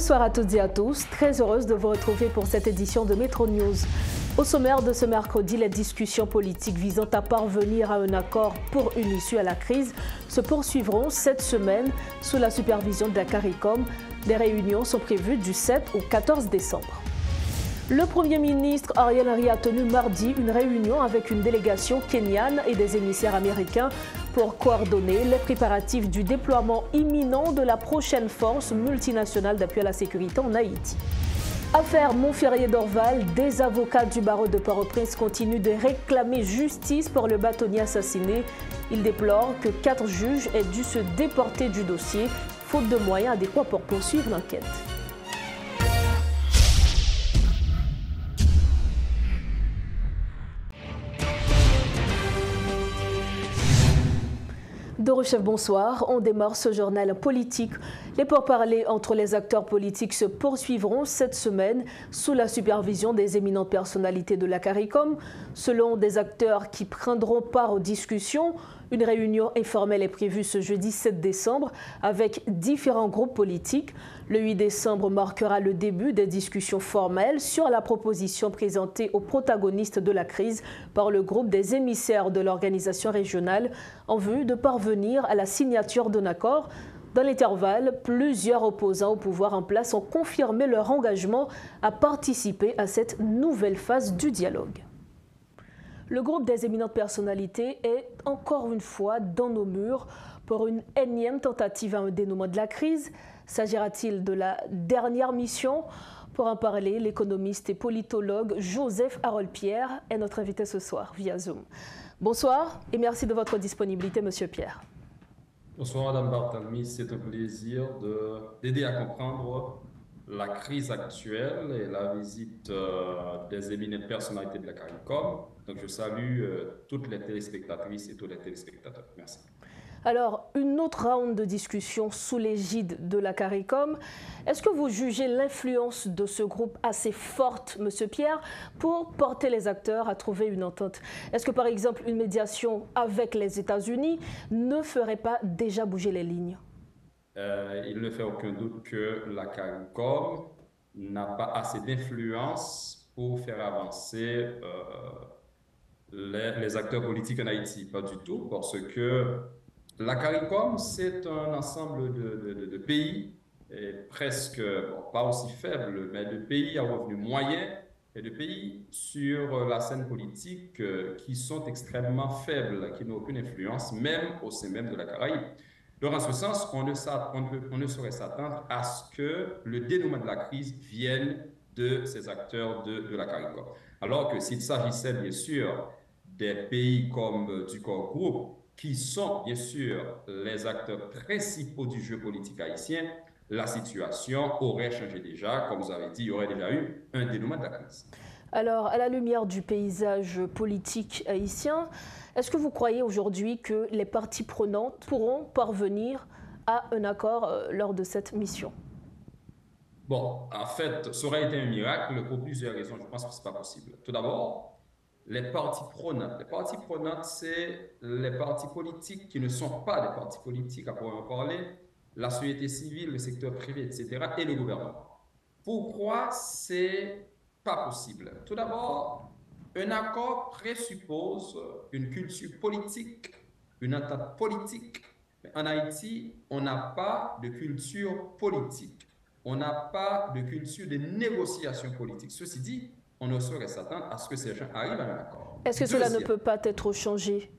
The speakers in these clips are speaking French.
Bonsoir à toutes et à tous, très heureuse de vous retrouver pour cette édition de Métro News. Au sommaire de ce mercredi, les discussions politiques visant à parvenir à un accord pour une issue à la crise se poursuivront cette semaine sous la supervision de la CARICOM. Les réunions sont prévues du 7 au 14 décembre. Le Premier ministre Ariel Henry a tenu mardi une réunion avec une délégation kenyane et des émissaires américains pour coordonner les préparatifs du déploiement imminent de la prochaine force multinationale d'appui à la sécurité en Haïti. Affaire Montferrier-Dorval, des avocats du barreau de Port-au-Prince continuent de réclamer justice pour le bâtonnier assassiné. Ils déplorent que 4 juges aient dû se déporter du dossier, faute de moyens adéquats pour poursuivre l'enquête. Dorochef, bonsoir. On démarre ce journal politique. Les pourparlers entre les acteurs politiques se poursuivront cette semaine sous la supervision des éminentes personnalités de la CARICOM. Selon des acteurs qui prendront part aux discussions, une réunion informelle est prévue ce jeudi 7 décembre avec différents groupes politiques. Le 8 décembre marquera le début des discussions formelles sur la proposition présentée aux protagonistes de la crise par le groupe des émissaires de l'organisation régionale en vue de parvenir à la signature d'un accord. Dans l'intervalle, plusieurs opposants au pouvoir en place ont confirmé leur engagement à participer à cette nouvelle phase du dialogue. Le groupe des éminentes personnalités est encore une fois dans nos murs pour une énième tentative à un dénouement de la crise. S'agira-t-il de la dernière mission? Pour en parler, l'économiste et politologue Joseph Harold Pierre est notre invité ce soir via Zoom. Bonsoir et merci de votre disponibilité, Monsieur Pierre. Bonsoir, Madame Barthelmy. C'est un plaisir d'aider à comprendre la crise actuelle et la visite des éminentes personnalités de la CARICOM. Donc, je salue toutes les téléspectatrices et tous les téléspectateurs. Merci. Alors, une autre round de discussion sous l'égide de la CARICOM. Est-ce que vous jugez l'influence de ce groupe assez forte, Monsieur Pierre, pour porter les acteurs à trouver une entente? Est-ce que, par exemple, une médiation avec les États-Unis ne ferait pas déjà bouger les lignes? Il ne fait aucun doute que la CARICOM n'a pas assez d'influence pour faire avancer les acteurs politiques en Haïti. Pas du tout, parce que la CARICOM, c'est un ensemble de pays, et presque, bon, pas aussi faible, mais de pays à revenus moyens et de pays sur la scène politique qui sont extrêmement faibles, qui n'ont aucune influence, même au sein même de la Caraïbe. Donc, en ce sens, on ne saurait s'attendre à ce que le dénouement de la crise vienne de ces acteurs de la CARICOM. Alors que s'il s'agissait bien sûr des pays comme du Corps Group, qui sont bien sûr les acteurs principaux du jeu politique haïtien, la situation aurait changé déjà. Comme vous avez dit, il y aurait déjà eu un dénouement de la crise. Alors, à la lumière du paysage politique haïtien, est-ce que vous croyez aujourd'hui que les parties prenantes pourront parvenir à un accord lors de cette mission? Bon, en fait, ça aurait été un miracle pour plusieurs raisons. Je pense que ce n'est pas possible. Tout d'abord, les parties prenantes. Les parties prenantes, c'est les partis politiques qui ne sont pas des partis politiques, à proprement parler, la société civile, le secteur privé, etc., et le gouvernement. Pourquoi c'est pas possible? Tout d'abord, un accord présuppose une culture politique, une entente politique. Mais en Haïti, on n'a pas de culture politique. On n'a pas de culture de négociation politique. Ceci dit, on ne saurait s'attendre à ce que ces gens arrivent à un accord. Est-ce que cela ne peut pas être changé?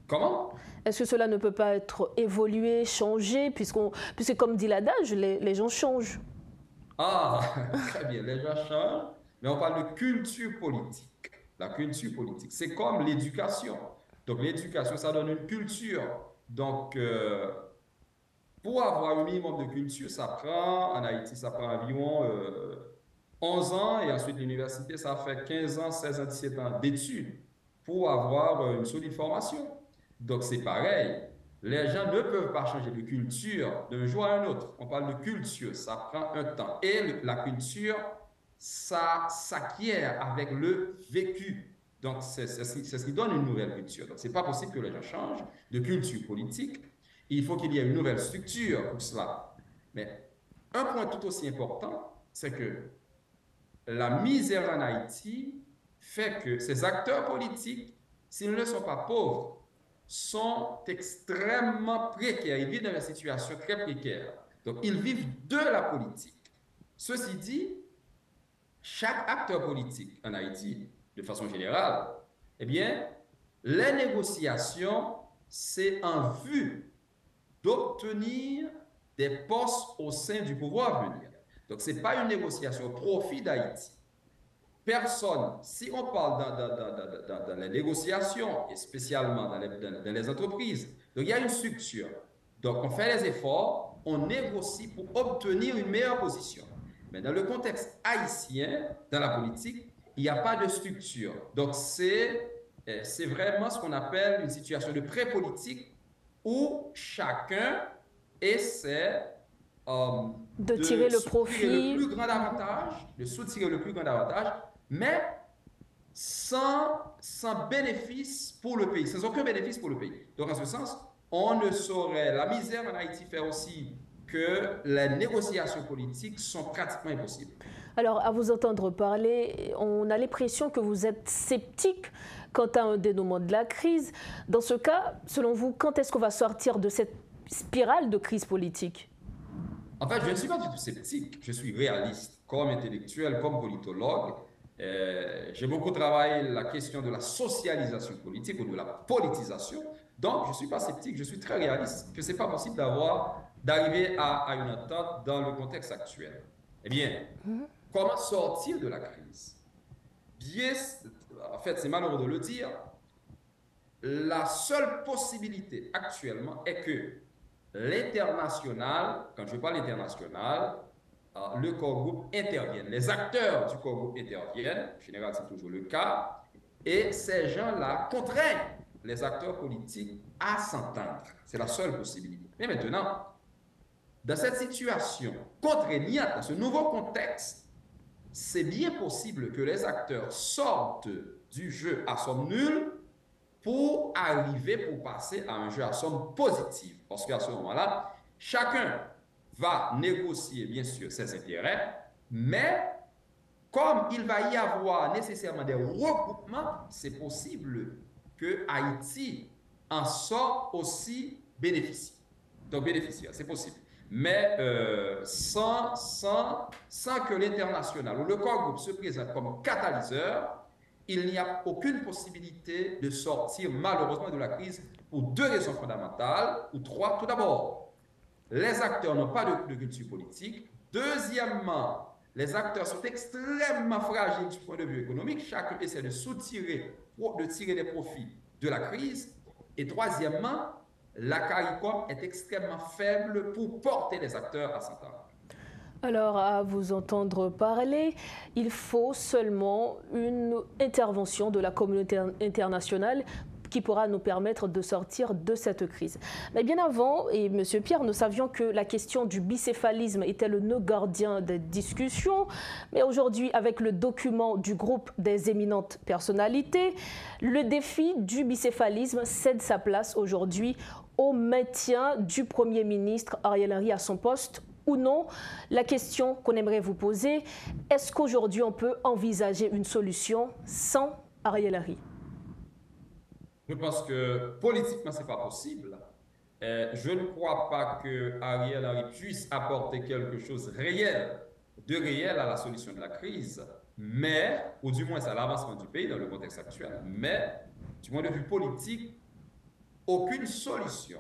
Comment? Est-ce que cela ne peut pas être évolué, changé, puisque comme dit l'adage, les gens changent? Ah, très bien, les gens changent, mais on parle de culture politique. La culture politique, c'est comme l'éducation. Donc l'éducation, ça donne une culture. Donc, pour avoir un minimum de culture, ça prend, en Haïti, ça prend environ 11 ans, et ensuite l'université, ça fait 15 ans, 16 ans, 17 ans d'études pour avoir une solide formation. Donc, c'est pareil. Les gens ne peuvent pas changer de culture d'un jour à un autre. On parle de culture, ça prend un temps. Et la culture, ça s'acquiert avec le vécu. Donc, c'est ce qui donne une nouvelle culture. Donc, ce n'est pas possible que les gens changent de culture politique. Il faut qu'il y ait une nouvelle structure pour cela. Mais un point tout aussi important, c'est que la misère en Haïti fait que ces acteurs politiques, s'ils ne sont pas pauvres, sont extrêmement précaires. Ils vivent dans une situation très précaire. Donc, ils vivent de la politique. Ceci dit, chaque acteur politique en Haïti, de façon générale, eh bien, les négociations, c'est en vue d'obtenir des postes au sein du pouvoir à venir. Donc, ce n'est pas une négociation au profit d'Haïti. Personne, si on parle dans les négociations, et spécialement dans les entreprises, donc il y a une structure. Donc, on fait les efforts, on négocie pour obtenir une meilleure position. Mais dans le contexte haïtien, dans la politique, il n'y a pas de structure. Donc, c'est vraiment ce qu'on appelle une situation de pré-politique où chacun essaie De de tirer le soutirer le profit. plus grand avantage, de soutirer le plus grand avantage, mais sans bénéfice pour le pays, sans aucun bénéfice pour le pays. Donc, en ce sens, on ne saurait. La misère en Haïti fait aussi que les négociations politiques sont pratiquement impossibles. Alors, à vous entendre parler, on a l'impression que vous êtes sceptique quant à un dénouement de la crise. Dans ce cas, selon vous, quand est-ce qu'on va sortir de cette spirale de crise politique? En fait, je ne suis pas du tout sceptique, je suis réaliste, comme intellectuel, comme politologue. J'ai beaucoup travaillé la question de la socialisation politique ou de la politisation. Donc, je ne suis pas sceptique, je suis très réaliste que ce n'est pas possible d'arriver à une entente dans le contexte actuel. Eh bien, comment sortir de la crise? Bien, en fait, c'est malheureux de le dire, la seule possibilité actuellement est que l'international, quand je parle international, le corps groupe intervienne. Les acteurs du corps groupe interviennent, en général c'est toujours le cas, et ces gens-là contraignent les acteurs politiques à s'entendre. C'est la seule possibilité. Mais maintenant, dans cette situation contraignante, dans ce nouveau contexte, c'est bien possible que les acteurs sortent du jeu à somme nulle pour arriver, pour passer à un jeu à somme positive. Parce qu'à ce moment-là, chacun va négocier, bien sûr, ses intérêts, mais comme il va y avoir nécessairement des regroupements, c'est possible que Haïti en sorte aussi bénéficiaire. Donc, bénéficiaire, c'est possible. Mais sans que l'international ou le corps groupe se présente comme catalyseur, il n'y a aucune possibilité de sortir malheureusement de la crise pour deux raisons fondamentales, ou trois. Tout d'abord, les acteurs n'ont pas de culture politique. Deuxièmement, les acteurs sont extrêmement fragiles du point de vue économique. Chacun essaie de tirer des profits de la crise. Et troisièmement, la CARICOM est extrêmement faible pour porter les acteurs à s'entendre. Alors, à vous entendre parler, il faut seulement une intervention de la communauté internationale qui pourra nous permettre de sortir de cette crise. Mais bien avant, et M. Pierre, nous savions que la question du bicéphalisme était le nœud gardien des discussions. Mais aujourd'hui, avec le document du groupe des éminentes personnalités, le défi du bicéphalisme cède sa place aujourd'hui au maintien du Premier ministre Ariel Henry à son poste ou non. La question qu'on aimerait vous poser, est-ce qu'aujourd'hui on peut envisager une solution sans Ariel Henry? Je pense que politiquement, ce n'est pas possible. Je ne crois pas que Ariel Henry puisse apporter quelque chose de réel à la solution de la crise, mais, ou du moins à l'avancement du pays dans le contexte actuel. Mais, du point de vue politique, aucune solution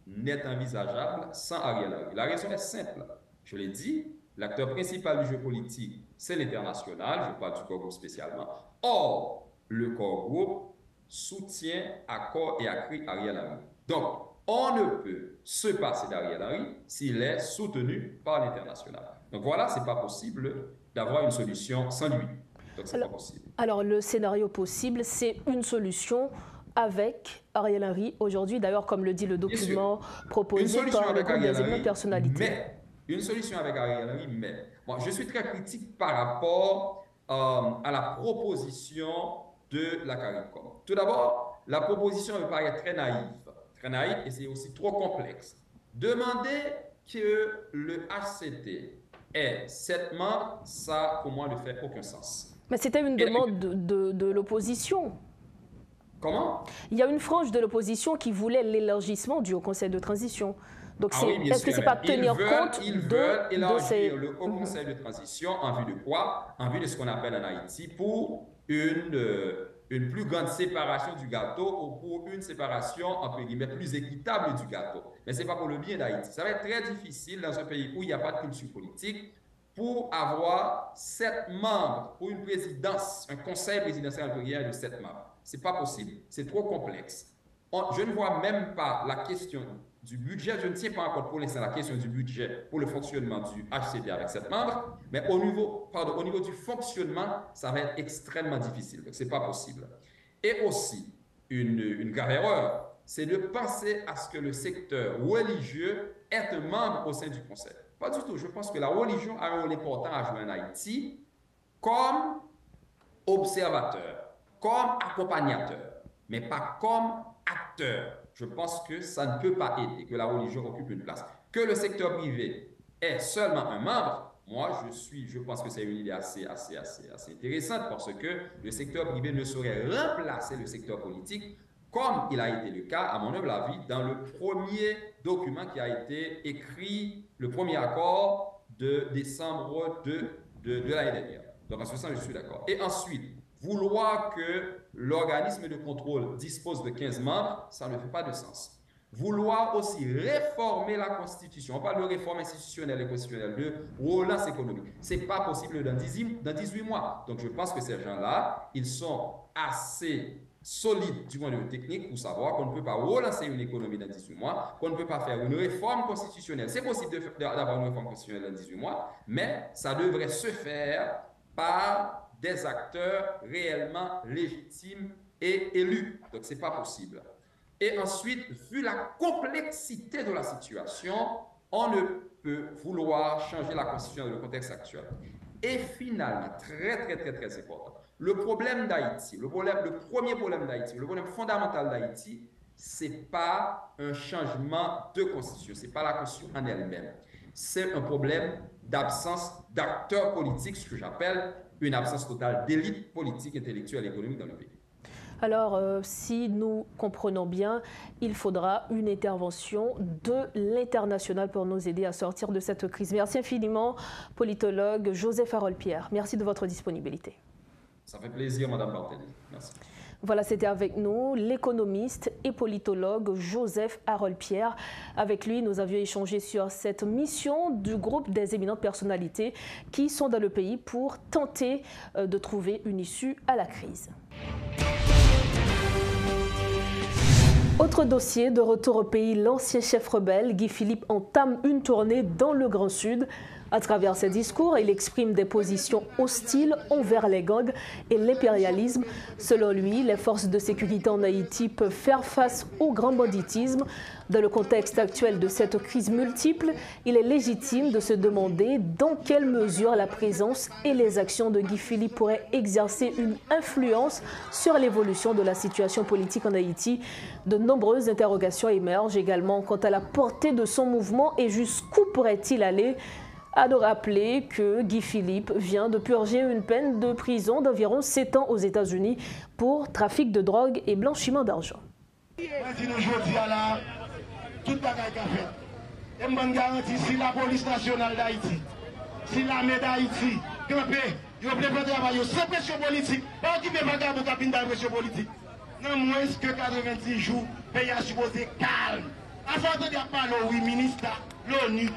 n'est envisageable sans Ariel Henry. La raison est simple. Je l'ai dit, l'acteur principal du jeu politique, c'est l'international, je parle du corps groupe spécialement. Or, le corps groupe soutient à corps et à cri Ariel Henry. Donc, on ne peut se passer d'Ariel Henry s'il est soutenu par l'international. Donc voilà, ce n'est pas possible d'avoir une solution sans lui. Donc c'est pas possible. Alors le scénario possible, c'est une solution avec Ariel Henry aujourd'hui, d'ailleurs comme le dit le document proposé par le groupe des éminentes personnalités. Mais, une solution avec Ariel Henry, mais bon, je suis très critique par rapport à la proposition de la CARICOM. Tout d'abord, la proposition me paraît très naïve et c'est aussi trop complexe. Demander que le HCT ait 7 membres, ça, pour moi, ne fait aucun sens. Mais c'était une demande de l'opposition. Comment? Il y a une frange de l'opposition qui voulait l'élargissement du Haut Conseil de transition. Donc, est-ce que ce n'est pas tenir compte ils veulent élargir le Haut Conseil de transition en vue de quoi? En vue de ce qu'on appelle en Haïti pour une plus grande séparation du gâteau ou pour une séparation, entre guillemets, plus équitable du gâteau. Mais ce n'est pas pour le bien d'Haïti. Ça va être très difficile dans un pays où il n'y a pas de culture politique pour avoir 7 membres pour une présidence, un conseil présidentiel de 7 membres. Ce n'est pas possible. C'est trop complexe. Je ne vois même pas la question du budget. Je ne tiens pas encore pour l'instant la question du budget pour le fonctionnement du HCT avec 7 membres, mais au niveau du fonctionnement, ça va être extrêmement difficile. Donc, ce n'est pas possible. Et aussi, une grave erreur, c'est de penser à ce que le secteur religieux est un membre au sein du Conseil. Pas du tout. Je pense que la religion a un rôle important à jouer en Haïti comme observateur, comme accompagnateur, mais pas comme acteur. Je pense que ça ne peut pas aider que la religion occupe une place. Que le secteur privé est seulement un membre, moi, je pense que c'est une idée assez intéressante parce que le secteur privé ne saurait remplacer le secteur politique comme il a été le cas, à mon humble avis, dans le premier document qui a été écrit, le premier accord de décembre de l'année dernière. Donc, en ce sens, je suis d'accord. Et ensuite, vouloir que l'organisme de contrôle dispose de 15 membres, ça ne fait pas de sens. Vouloir aussi réformer la Constitution, on parle de réforme institutionnelle et constitutionnelle, de relance économique, ce n'est pas possible dans 18 mois. Donc je pense que ces gens-là, ils sont assez solides du point de vue technique pour savoir qu'on ne peut pas relancer une économie dans 18 mois, qu'on ne peut pas faire une réforme constitutionnelle. C'est possible d'avoir une réforme constitutionnelle dans 18 mois, mais ça devrait se faire par des acteurs réellement légitimes et élus. Donc, ce n'est pas possible. Et ensuite, vu la complexité de la situation, on ne peut vouloir changer la Constitution dans le contexte actuel. Et finalement, très important, le problème d'Haïti, le premier problème d'Haïti, le problème fondamental d'Haïti, ce n'est pas un changement de Constitution, ce n'est pas la Constitution en elle-même. C'est un problème d'absence d'acteurs politiques, ce que j'appelle une absence totale d'élite politique, intellectuelle et économique dans le pays. Alors, si nous comprenons bien, il faudra une intervention de l'international pour nous aider à sortir de cette crise. Merci infiniment, politologue Joseph Harold-Pierre. Merci de votre disponibilité. Ça fait plaisir, Madame Barthélémy. Merci. Voilà, c'était avec nous l'économiste et politologue Joseph Harold-Pierre. Avec lui, nous avions échangé sur cette mission du groupe des éminentes personnalités qui sont dans le pays pour tenter de trouver une issue à la crise. Autre dossier, de retour au pays, l'ancien chef rebelle Guy Philippe entame une tournée dans le Grand Sud. À travers ses discours, il exprime des positions hostiles envers les gangs et l'impérialisme. Selon lui, les forces de sécurité en Haïti peuvent faire face au grand banditisme. Dans le contexte actuel de cette crise multiple, il est légitime de se demander dans quelle mesure la présence et les actions de Guy Philippe pourraient exercer une influence sur l'évolution de la situation politique en Haïti. De nombreuses interrogations émergent également quant à la portée de son mouvement et jusqu'où pourrait-il aller. À nous rappeler que Guy Philippe vient de purger une peine de prison d'environ 7 ans aux États-Unis pour trafic de drogue et blanchiment d'argent. Tout bagaille qu'a fait. Et je me garantis, si la police nationale d'Haïti, si l'armée d'Haïti, campé, ils ont préparé travail sans pression politique, pas qui met bagarre pour cabine de pression politique. Non moins que 90 jours, le pays a supposé calme. Avant de dire pas oui, ministre, l'ONU.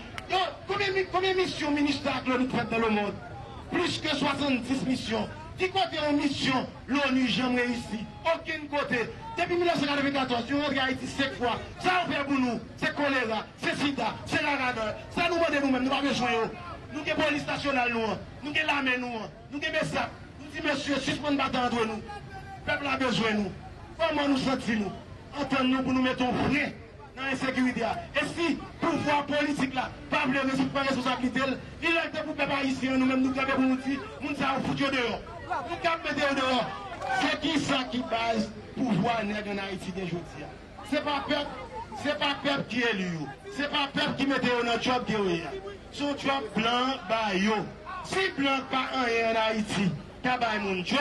Combien de missions ministère l'ONU fait dans le monde? Plus que 70 missions. Qui côté en mission, l'ONU jamais réussi. Aucun côté. Depuis 1994, nous avons Haïti 5 fois. Ça on fait pour nous. C'est choléra, c'est sida, c'est la radeur. Ça nous demande nous-mêmes, nous n'avons pas besoin. Nous avons la police nationale, nous avons l'armée, nous avons les SAP. Nous disons, monsieur, suspendez bataille entre nous. Le peuple a besoin de nous. Comment nous sentir-nous? Entendons-nous pour nous mettre en frein dans l'insécurité. Et si le pouvoir politique là, pas de responsabilité, il est pour le peuple haïtien, nous-mêmes, nous avons pour nous dire, nous avons foutu dehors. Nous avons mis dehors. C'est qui ça qui base pouvoir nègre en Haïti d'aujourd'hui? C'est pas peuple, c'est pas le peuple qui est élu. C'est pas le peuple qui mette dans le job qui est. Son job blanc, bah yo. Si blanc pas rien en Haïti, t'as pas mon job.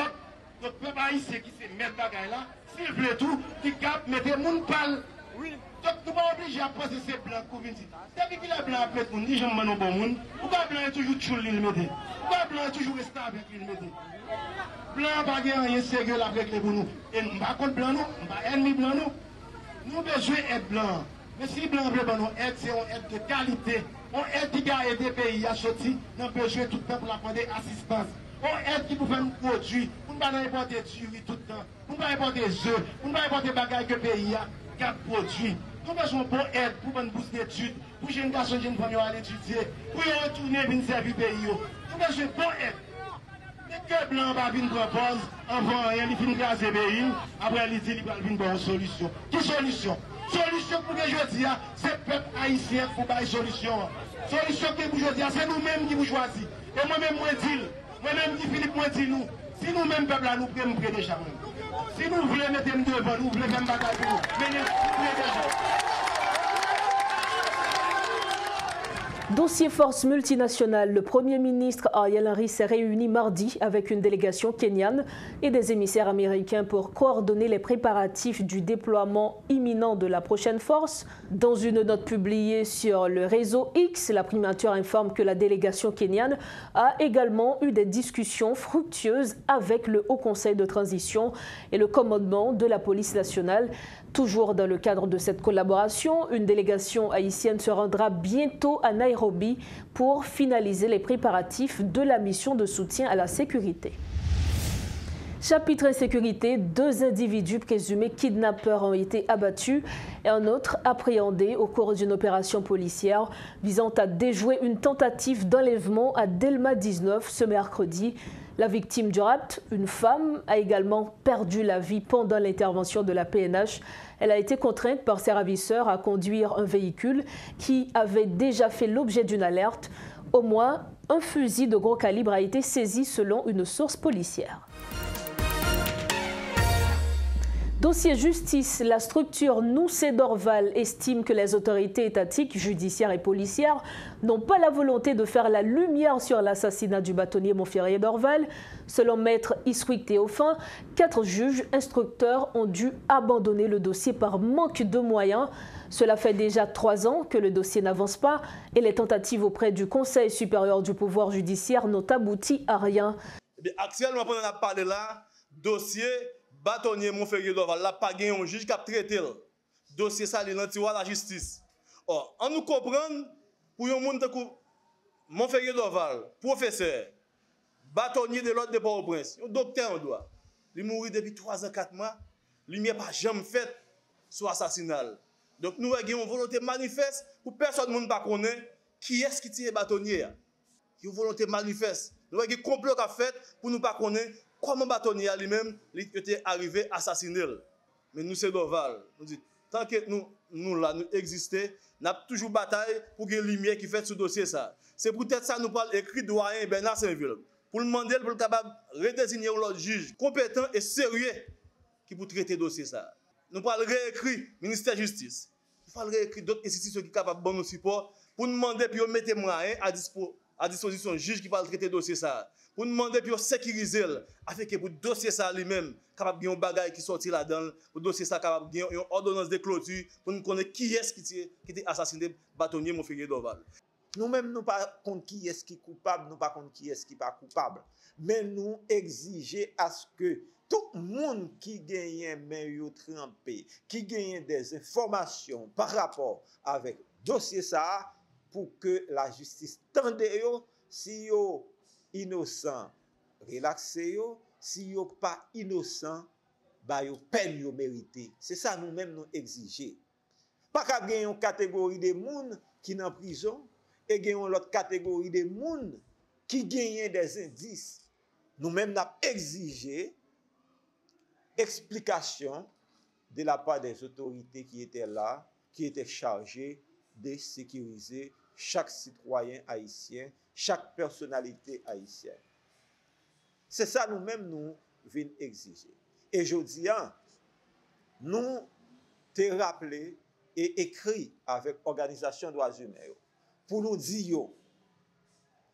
Donc le peuple haïtien qui se met bagaille là, s'il veut tout, qui cap mettez mon pal. Oui. Donc nous pas obligé à passer ces blancs pour venir. Depuis qu'il a blanc à mettre mon, ni j'aime mon bon monde. Pourquoi blanc est toujours chouli le mettre? Pourquoi blanc est toujours resté avec lui le mettre? Blanc pas rien sérieux avec les pour nous. Et nous pas contre blanc nous, pas ennemi blanc nous. Nous besoin d'être blanc. Mais si blanc veut nous aide, c'est une aide de qualité. On aide qui a aidé le pays à sortir, nous avons besoin tout le temps pour la prendre assistance. On aide qui pour faire un produit, pour ne pas importer du riz tout le temps, pour ne pas importer des œufs, pour ne pas importer des bagages que le pays a produit. Nous avons besoin de aide pour une bourse d'études, pour les jeunes garçons et jeunes femmes à l'étudier, pour retourner et venir servir le pays. Nous avons besoin de aide. Mais que blanc va venir propose, avant rien, il finit de le pays, après il dit qu'il va venir une solution. Quelle solution? Solution pour que je dis, c'est le peuple haïtien qui faut une solution. Solution que je dis, c'est nous-mêmes qui vous choisissons. Et moi-même, moi-même qui Philippe, moi dis nous, si nous-mêmes, peuple, nous prenons déjà. Si nous voulons mettre devant, nous voulons faire bagaille pour nous, mais nous prenons déjà. Dossier force multinationale, le Premier ministre Ariel Henry s'est réuni mardi avec une délégation kenyane et des émissaires américains pour coordonner les préparatifs du déploiement imminent de la prochaine force. Dans une note publiée sur le réseau X, la primature informe que la délégation kenyane a également eu des discussions fructueuses avec le Haut Conseil de transition et le commandement de la police nationale. Toujours dans le cadre de cette collaboration, une délégation haïtienne se rendra bientôt à Nairobi pour finaliser les préparatifs de la mission de soutien à la sécurité. Chapitre insécurité, 2 individus présumés kidnappeurs ont été abattus et un autre appréhendé au cours d'une opération policière visant à déjouer une tentative d'enlèvement à Delma 19 ce mercredi. La victime du rapt, une femme, a également perdu la vie pendant l'intervention de la PNH. Elle a été contrainte par ses ravisseurs à conduire un véhicule qui avait déjà fait l'objet d'une alerte. Au moins, un fusil de gros calibre a été saisi selon une source policière. Dossier justice, la structure Noussé Dorval estime que les autorités étatiques, judiciaires et policières n'ont pas la volonté de faire la lumière sur l'assassinat du bâtonnier Montferrier Dorval. Selon maître Iswick Théophin, 4 juges instructeurs ont dû abandonner le dossier par manque de moyens. Cela fait déjà 3 ans que le dossier n'avance pas et les tentatives auprès du Conseil supérieur du pouvoir judiciaire n'ont abouti à rien. Actuellement, pendant la parole là, dossier bâtonnier Montferrier Dorval, là, pas gagné un juge qui a traité le dossier ça, il a la justice. Or, on nous comprend, pour un monde comme Montferrier Dorval, professeur, bâtonnier de l'ordre de Port-au-Prince, un docteur en droit, il mourit depuis 3 ans, 4 mois, il n'y a pas jamais fait sur assassinat. Donc, nous avons une volonté manifeste pour personne ne connaît qui est-ce qui tire bâtonnier. Il y a une volonté manifeste. Nous avons un complot qu'a fait pour nous pas connaître comment bâtonnier lui-même était arrivé à assassiner. Mais nous, c'est Dorval. Nous disons, tant que nous là, nous existons, nous avons toujours bataille pour qu'il y ait une lumière qui fait ce dossier. C'est peut-être ça que nous parlons écrit doyen Bernard Saint-Ville. Pour le demander, pour être capable de redésigner un juge compétent et sérieux qui peut traiter le dossier. Nous parlons réécrit ministère de la Justice. Nous parlons réécrit d'autres institutions qui sont capables de nous support pour nous demander puis mettre moyens à disposition du juge qui va traiter le dossier. Pour nous demander puis sécuriser afin que pour le dossier lui-même capable de un bagage qui sorti là-dedans, pour le dossier capable de une ordonnance de clôture pour nous connaître qui est-ce qui était assassiné bâtonnier Montferrier Dorval. Nous-mêmes, nous ne pas contre qui est-ce qui est coupable, nous pas contre qui est-ce qui n'est pas coupable. Mais nous exigeons à ce que tout le monde qui gagne main trempé, qui gagne des informations par rapport avec le dossier pour que la justice tende si yo innocent, relaxé yo, si yo pas innocent, ba yo peine yo mérité. C'est ça nous-mêmes nous exiger. Pas qu'à gagner une catégorie de monde qui dans prison et gagner l'autre catégorie de monde qui gagne des indices. Nous-mêmes n'a exigé explication de la part des autorités qui étaient là, qui étaient chargées de sécuriser chaque citoyen haïtien, chaque personnalité haïtienne. C'est ça nous-mêmes nous venons exiger. Et je dis, nous te rappelé et écrit avec Organisation des droits humains pour nous dire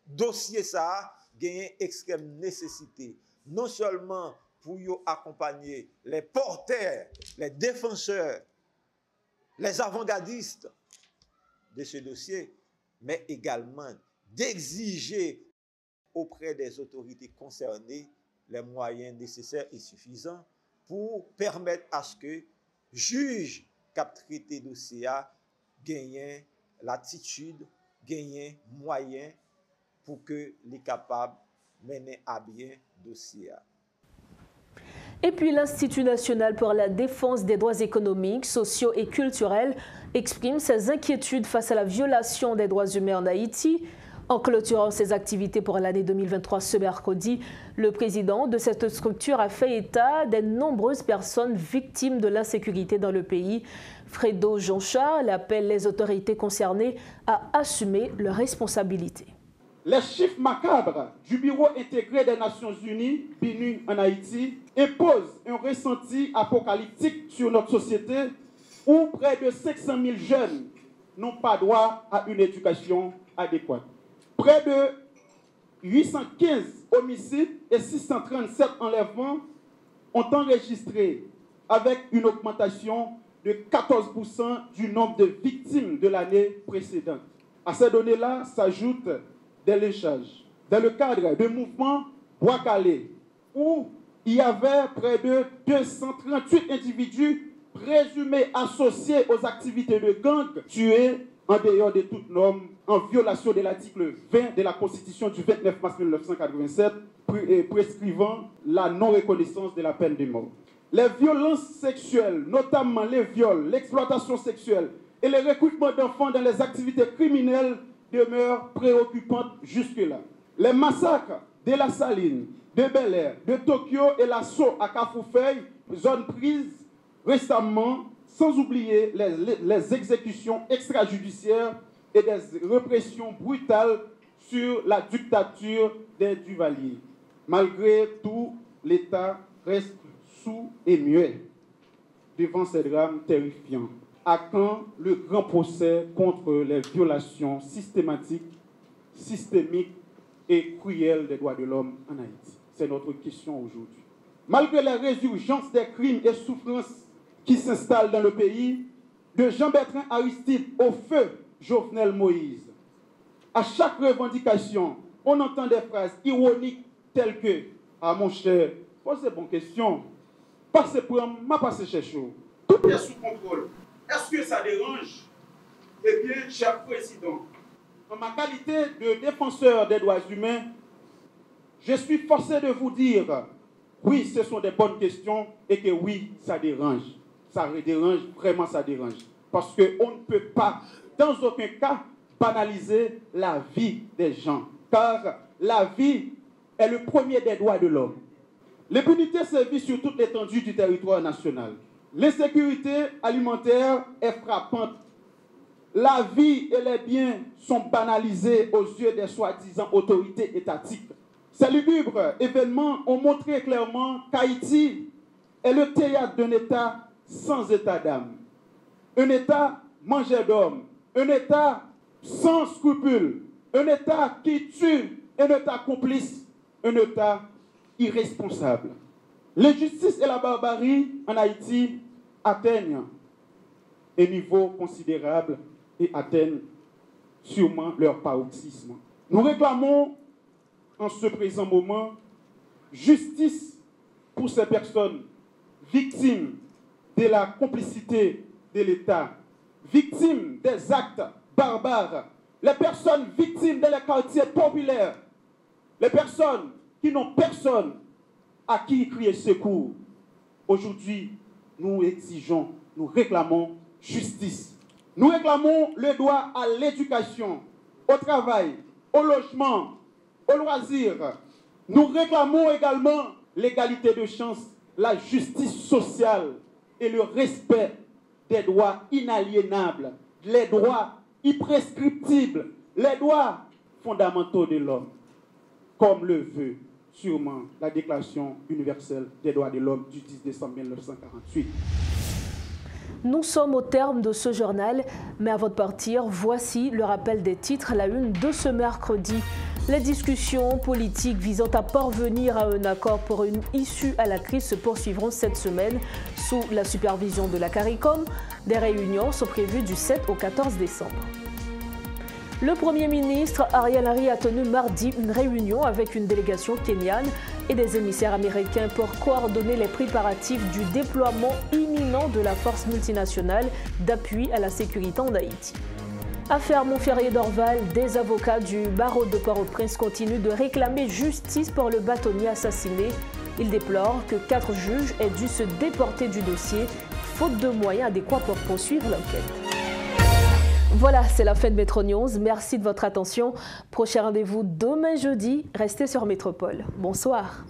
dossier ça gagne extrême nécessité non seulement pour accompagner les porteurs, les défenseurs, les avant-gardistes de ce dossier, mais également d'exiger auprès des autorités concernées les moyens nécessaires et suffisants pour permettre à ce que juge qui a traité dossier gagne l'attitude, gagne moyen pour que les capables mener à bien dossier. Et puis l'Institut national pour la défense des droits économiques, sociaux et culturels exprime ses inquiétudes face à la violation des droits humains en Haïti. En clôturant ses activités pour l'année 2023 ce mercredi, le président de cette structure a fait état des nombreuses personnes victimes de l'insécurité dans le pays. Fredo Jean-Charles appelle les autorités concernées à assumer leurs responsabilités. Les chiffres macabres du Bureau intégré des Nations Unies, BINU en Haïti, imposent un ressenti apocalyptique sur notre société où près de 500 000 jeunes n'ont pas droit à une éducation adéquate. Près de 815 homicides et 637 enlèvements ont enregistré avec une augmentation de 14% du nombre de victimes de l'année précédente. À ces données-là s'ajoutent des lynchages. Dans le cadre du mouvement Bois-Calais, où il y avait près de 238 individus présumés associés aux activités de gang tués en dehors de toute norme, en violation de l'article 20 de la Constitution du 29 mars 1987, prescrivant la non-reconnaissance de la peine de mort. Les violences sexuelles, notamment les viols, l'exploitation sexuelle et le recrutement d'enfants dans les activités criminelles demeurent préoccupantes jusque-là. Les massacres de la Saline, de Bel-Air, de Tokyo et l'assaut à Kafoufei, zone prise récemment, sans oublier les exécutions extrajudiciaires et des répressions brutales sur la dictature des Duvalier. Malgré tout, l'État reste sourd et muet devant ces drames terrifiants. À quand le grand procès contre les violations systématiques, systémiques et cruelles des droits de l'homme en Haïti? C'est notre question aujourd'hui. Malgré la résurgence des crimes et souffrances qui s'installent dans le pays, de Jean-Bertrand Aristide au feu Jovenel Moïse, à chaque revendication, on entend des phrases ironiques telles que « Ah mon cher, posez bonne question, passez pour m'a passé chez chaud. Tout est sous contrôle. Est-ce que ça dérange? Eh bien, cher président, en ma qualité de défenseur des droits humains, je suis forcé de vous dire, oui, ce sont des bonnes questions et que oui, ça dérange. Ça dérange, vraiment ça dérange. Parce qu'on ne peut pas, dans aucun cas, banaliser la vie des gens. Car la vie est le premier des droits de l'homme. L'impunité sévit sur toute l'étendue du territoire national. L'insécurité alimentaire est frappante. La vie et les biens sont banalisés aux yeux des soi-disant autorités étatiques. Ces lugubres événements ont montré clairement qu'Haïti est le théâtre d'un État sans état d'âme. Un État mangeur d'hommes, un État sans scrupules, un État qui tue, un État complice, un État irresponsable. L'injustice et la barbarie en Haïti atteignent un niveau considérable et atteignent sûrement leur paroxysme. Nous réclamons en ce présent moment justice pour ces personnes victimes de la complicité de l'État, victimes des actes barbares, les personnes victimes dans les quartiers populaires, les personnes qui n'ont personne à qui crier secours. Aujourd'hui, nous exigeons, nous réclamons justice. Nous réclamons le droit à l'éducation, au travail, au logement, au loisir. Nous réclamons également l'égalité de chance, la justice sociale et le respect des droits inaliénables, les droits imprescriptibles, les droits fondamentaux de l'homme, comme le veut sûrement la Déclaration universelle des droits de l'homme du 10 décembre 1948. Nous sommes au terme de ce journal, mais avant de partir, voici le rappel des titres à la une de ce mercredi. Les discussions politiques visant à parvenir à un accord pour une issue à la crise se poursuivront cette semaine sous la supervision de la CARICOM. Des réunions sont prévues du 7 au 14 décembre. Le Premier ministre Ariel Henry a tenu mardi une réunion avec une délégation kenyane et des émissaires américains pour coordonner les préparatifs du déploiement imminent de la force multinationale d'appui à la sécurité en Haïti. Affaire Montferrier-Dorval, des avocats du barreau de Port-au-Prince continuent de réclamer justice pour le bâtonnier assassiné. Ils déplorent que 4 juges aient dû se déporter du dossier, faute de moyens adéquats pour poursuivre l'enquête. Voilà, c'est la fin de Métro News. Merci de votre attention. Prochain rendez-vous demain jeudi. Restez sur Métropole. Bonsoir.